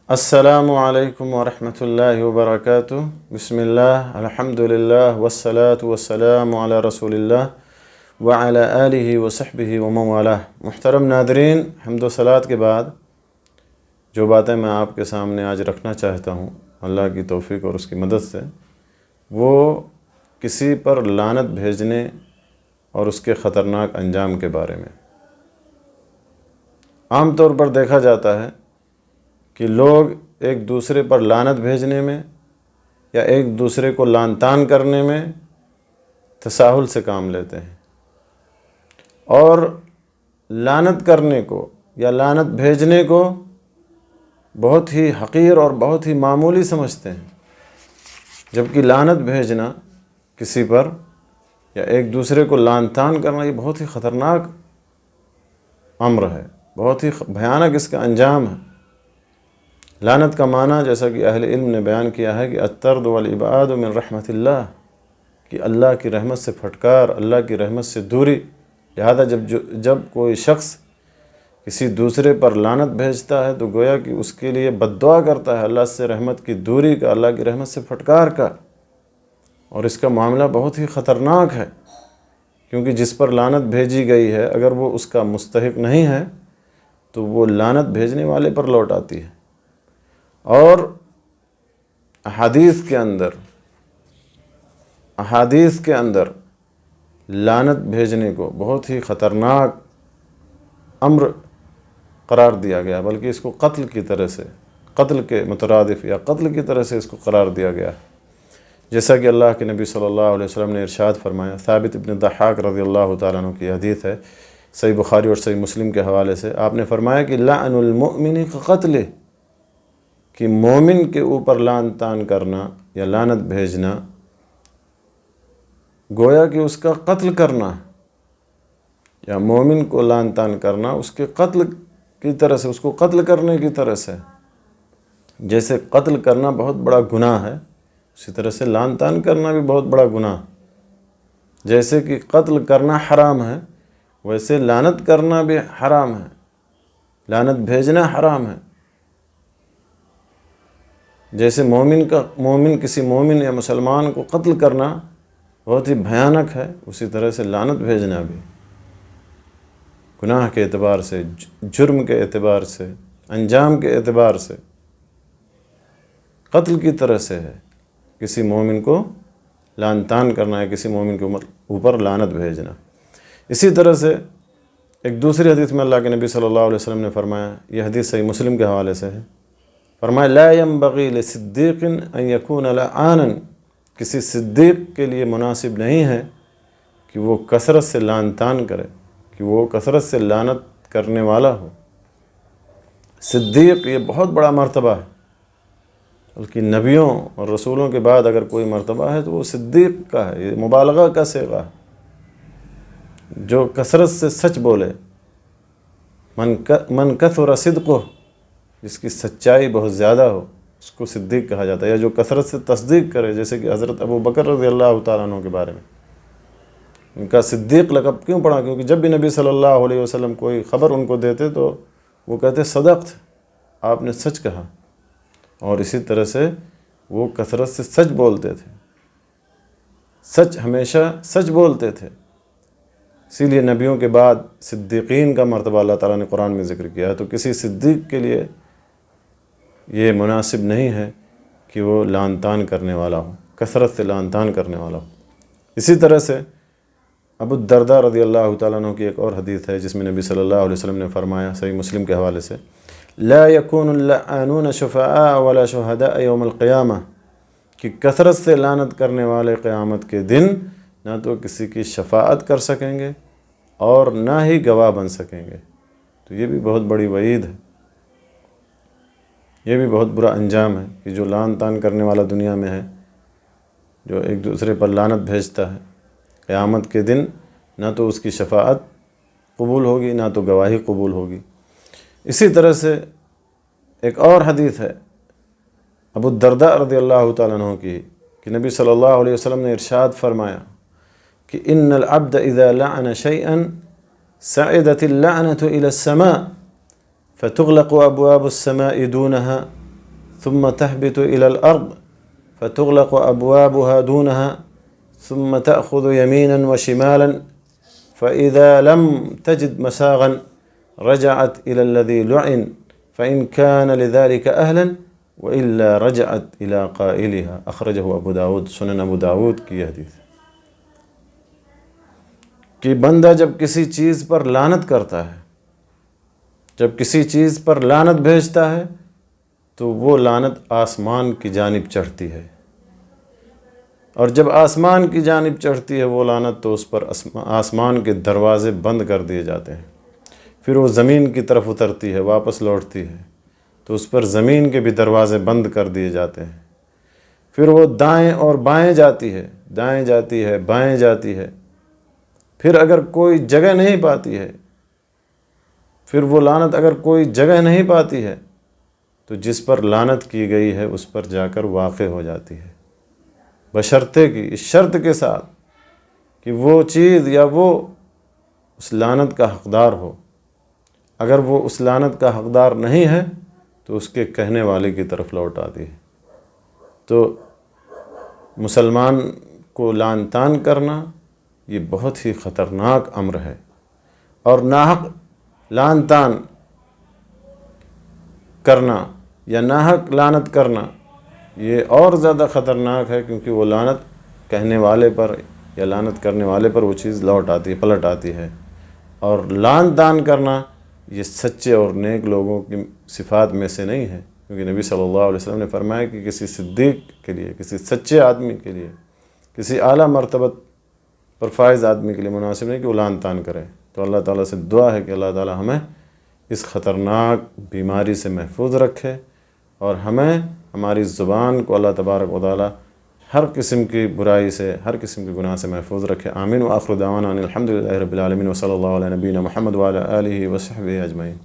السلام علیکم ورحمۃ اللہ وبرکاتہ۔ بسم اللہ، الحمد للہ والصلاة والسلام علی رسول اللہ وعلی آلہ وصحبہ ومن والاه۔ محترم ناظرین، حمد و صلوات کے بعد جو باتیں میں آپ کے سامنے آج رکھنا چاہتا ہوں اللہ کی توفیق اور اس کی مدد سے، وہ کسی پر لعنت بھیجنے اور اس کے خطرناک انجام کے بارے میں۔ عام طور پر دیکھا جاتا ہے کہ لوگ ایک دوسرے پر لعنت بھیجنے میں یا ایک دوسرے کو لعن طعن کرنے میں تساہل سے کام لیتے ہیں، اور لعنت کرنے کو یا لعنت بھیجنے کو بہت ہی حقیر اور بہت ہی معمولی سمجھتے ہیں، جبکہ لعنت بھیجنا کسی پر یا ایک دوسرے کو لعن طعن کرنا یہ بہت ہی خطرناک امر ہے، بہت ہی بھیانک اس کا انجام ہے۔ لعنت کا معنی جیسا کہ اہل علم نے بیان کیا ہے کہ الطرد والابعاد من رحمت اللہ، کہ اللہ کی رحمت سے پھٹکار، اللہ کی رحمت سے دوری۔ لہذا جب کوئی شخص کسی دوسرے پر لعنت بھیجتا ہے تو گویا کہ اس کے لیے بد دعا کرتا ہے اللہ سے رحمت کی دوری کا، اللہ کی رحمت سے پھٹکار کا، اور اس کا معاملہ بہت ہی خطرناک ہے، کیونکہ جس پر لعنت بھیجی گئی ہے اگر وہ اس کا مستحق نہیں ہے تو وہ لعنت بھیجنے والے پر لوٹ آتی ہے۔ اور احادیث کے اندر لعنت بھیجنے کو بہت ہی خطرناک امر قرار دیا گیا، بلکہ اس کو قتل کی طرح سے، قتل کے مترادف یا قتل کی طرح سے اس کو قرار دیا گیا، جیسا کہ اللہ کے نبی صلی اللہ علیہ وسلم نے ارشاد فرمایا۔ ثابت ابن ضحاک رضی اللہ تعالیٰ عنہ کی حدیث ہے، صحیح بخاری اور صحیح مسلم کے حوالے سے، آپ نے فرمایا کہ لعن المؤمن قتلہ، کہ مومن کے اوپر لعن طعن کرنا یا لعنت بھیجنا گویا کہ اس کا قتل کرنا، یا مومن کو لعن طعن کرنا اس کے قتل کی طرح سے، اس کو قتل کرنے کی طرح سے۔ جیسے قتل کرنا بہت بڑا گناہ ہے، اسی طرح سے لعن طعن کرنا بھی بہت بڑا گناہ۔ جیسے کہ قتل کرنا حرام ہے، ویسے لعنت کرنا بھی حرام ہے، لعنت بھیجنا حرام ہے۔ جیسے مومن کسی مومن یا مسلمان کو قتل کرنا بہت ہی بھیانک ہے، اسی طرح سے لعنت بھیجنا بھی گناہ کے اعتبار سے، جرم کے اعتبار سے، انجام کے اعتبار سے قتل کی طرح سے ہے، کسی مومن کو لعن طعن کرنا ہے، کسی مومن کے اوپر لعنت بھیجنا۔ اسی طرح سے ایک دوسری حدیث میں اللہ کے نبی صلی اللہ علیہ وسلم نے فرمایا، یہ حدیث صحیح مسلم کے حوالے سے ہے، فرمایا لا ينبغي لصدیق ان يكون لعانا، کسی صدیق کے لیے مناسب نہیں ہے کہ وہ کثرت سے لعن طعن کرے، کہ وہ کثرت سے لعنت کرنے والا ہو۔ صدیق یہ بہت بڑا مرتبہ ہے، بلکہ نبیوں اور رسولوں کے بعد اگر کوئی مرتبہ ہے تو وہ صدیق کا ہے، یہ مبالغہ کا صیغہ ہے، جو کثرت سے سچ بولے۔ من کثر صدقہ، جس کی سچائی بہت زیادہ ہو اس کو صدیق کہا جاتا ہے، یا جو کثرت سے تصدیق کرے، جیسے کہ حضرت ابو بکر رضی اللہ تعالیٰ عنہ کے بارے میں ان کا صدیق لقب کیوں پڑا؟ کیونکہ جب بھی نبی صلی اللہ علیہ وسلم کوئی خبر ان کو دیتے تو وہ کہتے صدقت، آپ نے سچ کہا، اور اسی طرح سے وہ کثرت سے سچ بولتے تھے، سچ ہمیشہ سچ بولتے تھے۔ اسی لیے نبیوں کے بعد صدیقین کا مرتبہ اللہ تعالیٰ نے قرآن میں ذکر کیا ہے، تو کسی صدیق کے لیے یہ مناسب نہیں ہے کہ وہ لعن طعن کرنے والا ہو، کثرت سے لعن طعن کرنے والا ہو۔ اسی طرح سے ابو الدرداء رضی اللہ تعالیٰ عنہ کی ایک اور حدیث ہے جس میں نبی صلی اللہ علیہ وسلم نے فرمایا، صحیح مسلم کے حوالے سے، لا يكون اللعانون شفعاء ولا شهداء يوم القیامہ، کہ کثرت سے لعنت کرنے والے قیامت کے دن نہ تو کسی کی شفاعت کر سکیں گے اور نہ ہی گواہ بن سکیں گے۔ تو یہ بھی بہت بڑی وعید ہے، یہ بھی بہت برا انجام ہے کہ جو لعن طعن کرنے والا دنیا میں ہے، جو ایک دوسرے پر لعنت بھیجتا ہے، قیامت کے دن نہ تو اس کی شفاعت قبول ہوگی نہ تو گواہی قبول ہوگی۔ اسی طرح سے ایک اور حدیث ہے ابو الدرداء رضی اللہ تعالیٰ عنہ کی، کہ نبی صلی اللہ علیہ وسلم نے ارشاد فرمایا کہ ان العبد اذا لعن شيئا صعدت اللعنة الى السماء فتغلق ابواب السماء دونها ثم تهبط إلى الأرض فتغلق أبوابها دونها ثم تأخذ يمينا وشمالا فإذا لم تجد مساغا رجعت إلى الذي لعن فإن كان لذلك أهلا وإلا رجعت إلى قائلها. أخرجه أبو داود، سنن ابو داود کی حدیث کہ بندہ جب کسی چیز پر لعنت کرتا ہے، جب کسی چیز پر لعنت بھیجتا ہے تو وہ لعنت آسمان کی جانب چڑھتی ہے، اور جب آسمان کی جانب چڑھتی ہے وہ لعنت تو اس پر آسمان کے دروازے بند کر دیے جاتے ہیں، پھر وہ زمین کی طرف اترتی ہے، واپس لوٹتی ہے تو اس پر زمین کے بھی دروازے بند کر دیے جاتے ہیں، پھر وہ دائیں اور بائیں جاتی ہے، دائیں جاتی ہے، بائیں جاتی ہے، پھر اگر کوئی جگہ نہیں پاتی ہے، پھر وہ لعنت اگر کوئی جگہ نہیں پاتی ہے تو جس پر لعنت کی گئی ہے اس پر جا کر واقع ہو جاتی ہے، بشرطے کی، اس شرط کے ساتھ کہ وہ چیز یا وہ اس لعنت کا حقدار ہو۔ اگر وہ اس لعنت کا حقدار نہیں ہے تو اس کے کہنے والے کی طرف لوٹ آتی ہے۔ تو مسلمان کو لعن طعن کرنا یہ بہت ہی خطرناک امر ہے، اور ناحق لعن طعن کرنا یا ناحق لعنت کرنا یہ اور زیادہ خطرناک ہے، کیونکہ وہ لعنت کہنے والے پر یا لعنت کرنے والے پر وہ چیز لوٹ آتی ہے، پلٹ آتی ہے۔ اور لعن طعن کرنا یہ سچے اور نیک لوگوں کی صفات میں سے نہیں ہے، کیونکہ نبی صلی اللہ علیہ وسلم نے فرمایا کہ کسی صدیق کے لیے، کسی سچے آدمی کے لیے، کسی اعلیٰ مرتبت پر فائز آدمی کے لیے مناسب نہیں کہ وہ لعن طعن کرے۔ تو اللہ تعالیٰ سے دعا ہے کہ اللہ تعالیٰ ہمیں اس خطرناک بیماری سے محفوظ رکھے، اور ہمیں ہماری زبان کو اللہ تبارک و تعالیٰ ہر قسم کی برائی سے، ہر قسم کے گناہ سے محفوظ رکھے۔ آمین۔ وآخر دعوانا ان الحمد للہ رب العالمین، وصلی اللہ علیہ نبینا محمد وعلی آلہ وصحبہ اجمعین۔